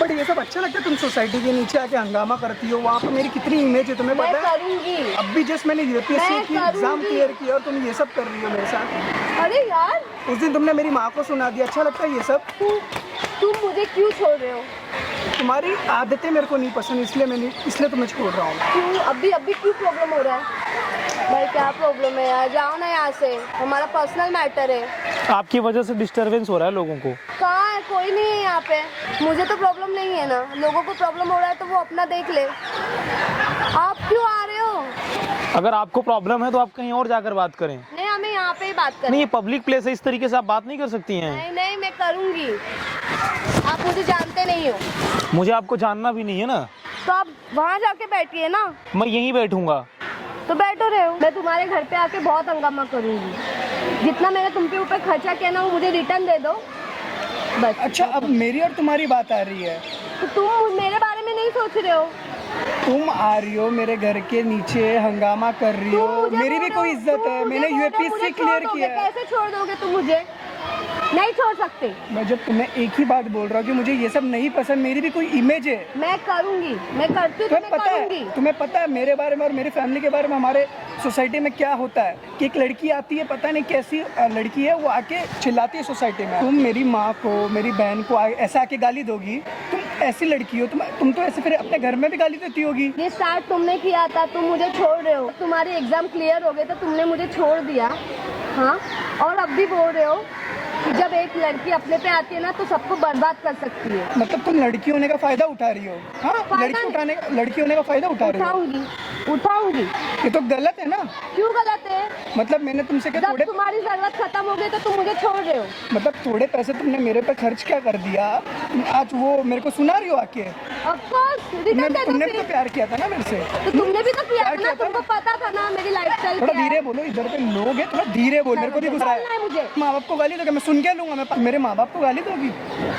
But ये सब अच्छा लगता है, तुम सोसाइटी के नीचे आके हंगामा करती हो, वहाँ पे मेरी कितनी इमेज है तुम्हें पता है? करूंगी। अब भी जस्ट मैंने यूपीएससी की एग्जाम क्लियर किया और तुम ये सब कर रही हो मेरे साथ। अरे यार, उस दिन तुमने मेरी माँ को सुना दिया, अच्छा लगता है ये सब? तुम मुझे क्यों छोड़ रहे हो? तुम्हारी आदतें मेरे को नहीं पसंद, इसलिए तुम्हें छोड़ रहा हूँ। क्यों अभी क्यों प्रॉब्लम हो रहा है? भाई क्या प्रॉब्लम है यार, जाओ ना यहाँ से, हमारा पर्सनल मैटर है। आपकी वजह से डिस्टरबेंस हो रहा है लोगों को। कहाँ है? कोई नहीं है यहाँ पे। मुझे तो प्रॉब्लम नहीं है ना, लोगों को प्रॉब्लम हो रहा है तो वो अपना देख ले। आप क्यों आ रहे हो? अगर आपको प्रॉब्लम है तो आप कहीं और जाकर बात करें। नहीं, हमें यहाँ पे ही बात करनी। नहीं, ये पब्लिक प्लेस है, इस तरीके से आप बात नहीं कर सकती हैं। नहीं नहीं, मैं करूँगी। आप मुझे जानते नहीं हो। मुझे आपको जानना भी नहीं है ना। तो आप वहाँ जाके बैठिए ना। मैं यहीं बैठूंगा। तो बैठो रहे हो। मैं तुम्हारे घर पे आके बहुत हंगामा करूँगी। जितना मैंने तुम पे ऊपर खर्चा किया ना, वो मुझे रिटर्न दे दो बस। अच्छा, अब मेरी और तुम्हारी बात आ रही है। तो तुम मेरे बारे में नहीं सोच रहे हो? तुम आ रही हो मेरे घर के नीचे हंगामा कर रही हो, मेरी भी कोई इज्जत है, मैंने यूपीएससी क्लियर किया है। कैसे छोड़ दोगे तुम मुझे? नहीं छोड़ सकते। मैं जब तुम्हें एक ही बात बोल रहा हूँ कि मुझे ये सब नहीं पसंद, मेरी भी कोई इमेज है। मैं करूंगी, मैं करती हूँ, तुम्हें पता है मेरे बारे में और मेरी फैमिली के बारे में, हमारे सोसाइटी में क्या होता है कि एक लड़की आती है, पता नहीं कैसी लड़की है, वो आके चिल्लाती है सोसाइटी में। तुम मेरी माँ को, मेरी बहन को ऐसा आके गाली दोगी? तुम ऐसी लड़की हो, तुम तो ऐसे फिर अपने घर में भी गाली देती होगी। ये स्टार्ट तुमने किया था, तुम मुझे छोड़ रहे हो। तुम्हारी एग्जाम क्लियर हो गए तो तुमने मुझे छोड़ दिया। हाँ, और अब भी बोल रहे हो कि जब एक लड़की अपने पे आती है ना तो सबको बर्बाद कर सकती है। मतलब तुम लड़की होने का फायदा उठा रही हो? हाँ, लड़की होने का फायदा उठा रही हो? उठाऊंगी। ये तो गलत है ना। क्यों गलत है? मतलब मैंने तुमसे क्या जब तुम्हारी जरूरत खत्म हो गई तो तुम मुझे छोड़ रहे हो। मतलब थोड़े पैसे तुमने मेरे पे खर्च क्या कर दिया, आज वो मेरे को सुना रही हो आके? ऑफ कोर्स, तुमने भी तो प्यार किया था ना मेरे से। तो तुमने भी तो किया था ना, तुमको पता था ना मेरी लाइफस्टाइल। थोड़ा धीरे बोलो, इधर पे लोग हैं, थोड़ा धीरे बोल, मेरे को नहीं गुस्सा है। मुझे माँ बाप को गाली दोगे? मैं सुन के लूंगा, मैं मेरे माँ बाप को गाली दोगी?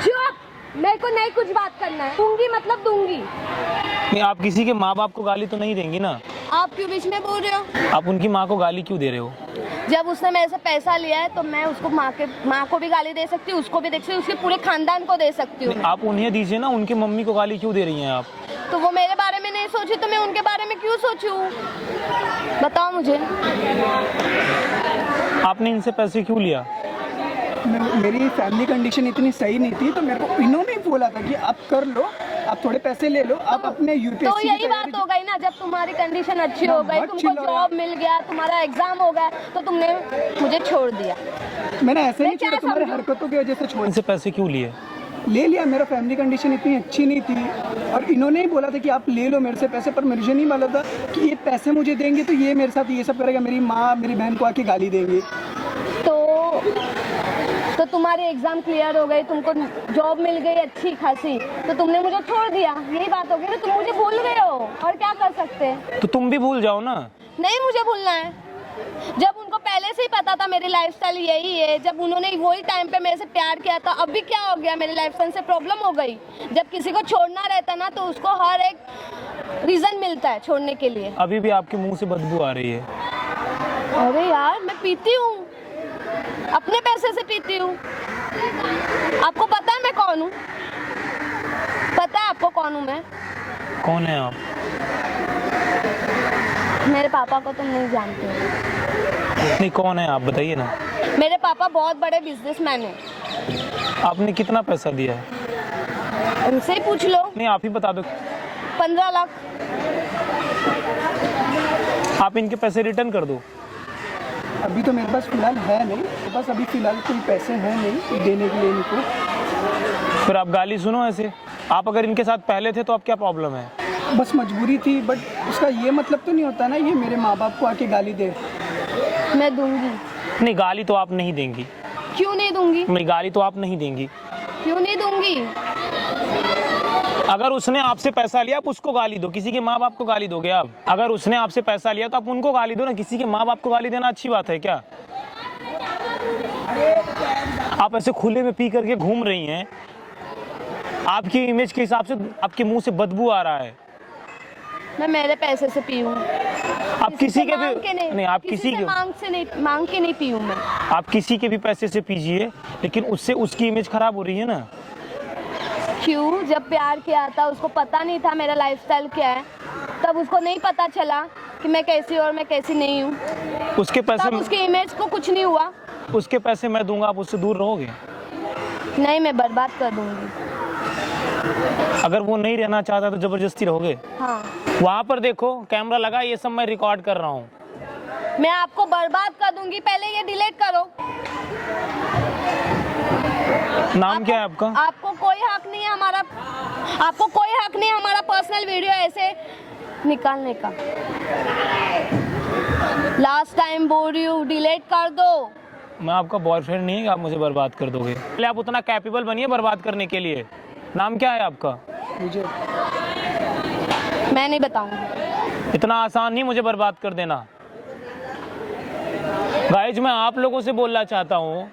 चुप, मेरे को नहीं कुछ बात करना है। दूंगी मतलब दूंगी। नहीं, आप किसी के माँ बाप को गाली तो नहीं देंगी ना? आप क्यों बीच में बोल रहे हो? आप उनकी माँ को गाली क्यों दे रहे हो? जब उसने मेरे से पैसा लिया है तो मैं उसको माँ को भी गाली दे सकती हूँ, उसको भी दे सकती हूँ, उसके पूरे खानदान को दे सकती हूँ। आप उन्हें दीजिए ना, उनकी मम्मी को गाली क्यों दे रही हैं आप? तो वो मेरे बारे में नहीं सोची तो मैं उनके बारे में क्यों सोचूं? बताओ मुझे। आपने इनसे पैसे क्यों लिया? मेरी फैमिली कंडीशन इतनी सही नहीं थी तो मेरे को इन्होंने बोला था कि आप कर लो, आप थोड़े पैसे ले लो, आप अपने यूपीएससी तो यही बात हो गई ना, जब तुम्हारी कंडीशन अच्छी हो गई, तुमको जॉब मिल गया, तुम्हारा एग्जाम हो गया, तो तुमने मुझे छोड़ दिया। मैंने ऐसे नहीं छोड़ा, तुम्हारी हरकतों की वजह से छोड़। इनसे पैसे क्यों लिए? ले लिया, मेरा फैमिली कंडीशन इतनी अच्छी नहीं थी और इन्होंने ही बोला था कि आप ले लो मेरे से पैसे, पर मुझे नहीं मालूम था कि ये पैसे मुझे देंगे तो ये मेरे साथ ये सब करेगा, मेरी माँ मेरी बहन को आके गाली देंगे। तो तुम्हारी एग्जाम क्लियर हो गई, तुमको जॉब मिल गई अच्छी खासी, तो तुमने मुझे छोड़ दिया। यही बात हो गई ना, तुम मुझे भूल गए हो, और क्या कर सकते हैं? तो तुम भी भूल जाओ ना। नहीं, मुझे भूलना है। जब उनको पहले से ही पता था मेरी लाइफस्टाइल यही है, जब उन्होंने वही टाइम पे मेरे से प्यार किया था, अभी क्या हो गया, मेरी लाइफस्टाइल से प्रॉब्लम हो गई। जब किसी को छोड़ना रहता ना तो उसको हर एक रीजन मिलता है छोड़ने के लिए। अभी भी आपके मुंह से बदबू आ रही है। अरे यार, मैं पीती हूँ, अपने पैसे से पीती हूँ। आपको पता है मैं कौन हूँ? पता है आपको कौन हूँ मैं? कौन है आप? मेरे पापा को तुम नहीं जानते। नहीं, कौन है आप बताइए ना। मेरे पापा बहुत बड़े बिजनेसमैन हैं। आपने कितना पैसा दिया है? उनसे ही पूछ लो। नहीं, आप ही बता दो। 15 लाख। आप इनके पैसे रिटर्न कर दो। अभी तो मेरे पास फिलहाल है नहीं, मेरे पास अभी फिलहाल कोई पैसे हैं नहीं देने के लिए इनको। फिर आप गाली सुनो ऐसे। आप अगर इनके साथ पहले थे तो अब क्या प्रॉब्लम है? बस मजबूरी थी, बट उसका ये मतलब तो नहीं होता ना ये मेरे माँ बाप को आके गाली दे। मैं दूंगी। नहीं, गाली तो आप नहीं देंगी। क्यों नहीं दूंगी? नहीं, गाली तो आप नहीं देंगी। क्यों नहीं दूंगी? अगर उसने आपसे पैसा लिया आप उसको गाली दो, किसी के माँ बाप को गाली दोगे आप? अगर उसने आपसे पैसा लिया तो आप उनको गाली दो ना, किसी के माँ बाप को गाली देना अच्छी बात है क्या? आप ऐसे खुले में पी करके घूम रही हैं, आपकी इमेज के हिसाब से आपके मुंह से बदबू आ रहा है। मैं मेरे पैसे से पी हूँ। आप किसी के भी नहीं, आप किसी के मांग के नहीं पी हूँ मैं। आप किसी के भी पैसे से पीजिए, लेकिन उससे उसकी इमेज खराब हो रही है ना। क्यों? जब प्यार किया था उसको पता नहीं था मेरा लाइफस्टाइल क्या है, तब उसको नहीं पता चला कि मैं कैसी हूँ और मैं कैसी नहीं हूँ, उसके पैसे तब उसकी इमेज को कुछ नहीं हुआ। उसके पैसे मैं दूंगा, आप उससे दूर रहोगे? नहीं, मैं बर्बाद कर दूंगी। अगर वो नहीं रहना चाहता तो जबरदस्ती रहोगे? हाँ, वहाँ पर देखो कैमरा लगा, ये सब मैं रिकॉर्ड कर रहा हूँ। मैं आपको बर्बाद कर दूंगी, पहले ये डिलीट करो। नाम क्या है आपका? आपको कोई हक नहीं है हमारा, आपको कोई हक नहीं है हमारा पर्सनल वीडियो ऐसे निकालने का। लास्ट टाइम बोल रही हूँ, डिलीट कर दो। मैं आपका बॉयफ्रेंड नहीं है कि आप मुझे बर्बाद कर दोगे। पहले आप उतना कैपेबल बनिए बर्बाद करने के लिए। नाम क्या है आपका? मुझे मैं नहीं बताऊंगी। इतना आसान नहीं मुझे बर्बाद कर देना। गाइज मैं आप लोगों से बोलना चाहता हूँ,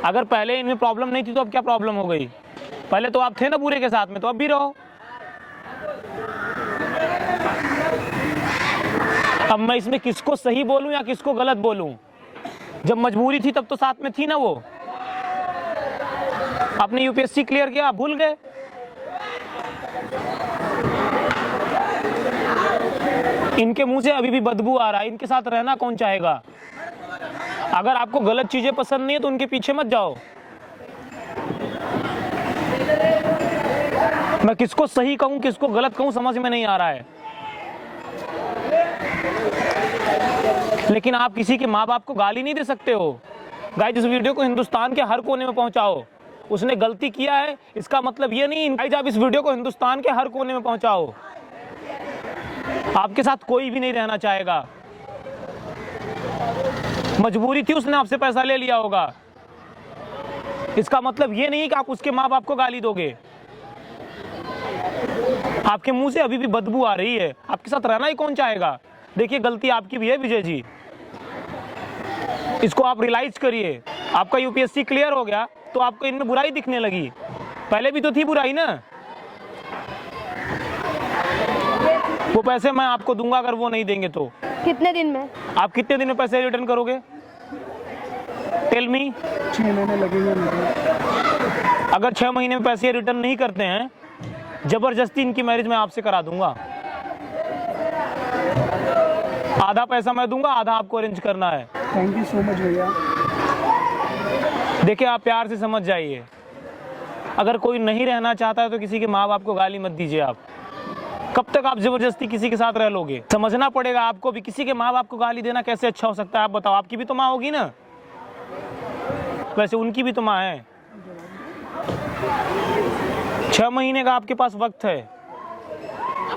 अगर पहले इनमें प्रॉब्लम नहीं थी तो अब क्या प्रॉब्लम हो गई? पहले तो आप थे ना पूरे के साथ में, तो अब भी रहो। अब मैं इसमें किसको सही बोलूं या किसको गलत बोलूं? जब मजबूरी थी तब तो साथ में थी ना वो। आपने यूपीएससी क्लियर किया, भूल गए? इनके मुंह से अभी भी बदबू आ रहा है, इनके साथ रहना कौन चाहेगा? अगर आपको गलत चीजें पसंद नहीं है तो उनके पीछे मत जाओ। मैं किसको सही कहूं किसको गलत कहूं समझ में नहीं आ रहा है। लेकिन आप किसी के माँ बाप को गाली नहीं दे सकते हो। गाइस इस वीडियो को हिंदुस्तान के हर कोने में पहुंचाओ। उसने गलती किया है इसका मतलब ये नहीं। गाइस आप इस वीडियो को हिंदुस्तान के हर कोने में पहुंचाओ। आपके साथ कोई भी नहीं रहना चाहेगा। मजबूरी थी, उसने आपसे पैसा ले लिया होगा। इसका मतलब ये नहीं कि आप उसके माँ बाप को गाली दोगे। आपके मुंह से अभी भी बदबू आ रही है, आपके साथ रहना ही कौन चाहेगा? देखिए गलती आपकी भी है विजय जी, इसको आप रियलाइज करिए। आपका यूपीएससी क्लियर हो गया तो आपको इनमें बुराई दिखने लगी, पहले भी तो थी बुराई ना। वो पैसे मैं आपको दूंगा, अगर वो नहीं देंगे तो। कितने दिन में? आप कितने दिन में पैसे रिटर्न करोगे? Tell me. 6 महीने लगेंगे मुझे। अगर 6 महीने में पैसे रिटर्न नहीं करते हैं, जबरदस्ती इनकी मैरिज मैं आपसे करा दूंगा। आधा पैसा मैं दूंगा, आधा आपको अरेंज करना है। थैंक यू सो मच भैया। देखिए आप प्यार से समझ जाइए। अगर कोई नहीं रहना चाहता है तो किसी के माँ बाप को गाली मत दीजिए। आप कब तक आप जबरदस्ती किसी के साथ रह लोगे? समझना पड़ेगा आपको भी। किसी के माँ बाप को गाली देना कैसे अच्छा हो सकता है? आप बताओ, आपकी भी तो माँ होगी ना, वैसे उनकी भी तो माँ है। 6 महीने का आपके पास वक्त है।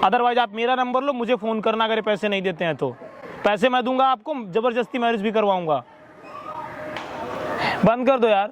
अदरवाइज आप मेरा नंबर लो, मुझे फोन करना अगर पैसे नहीं देते हैं तो। पैसे मैं दूंगा आपको, जबरदस्ती मैरिज भी करवाऊंगा। बंद कर दो यार।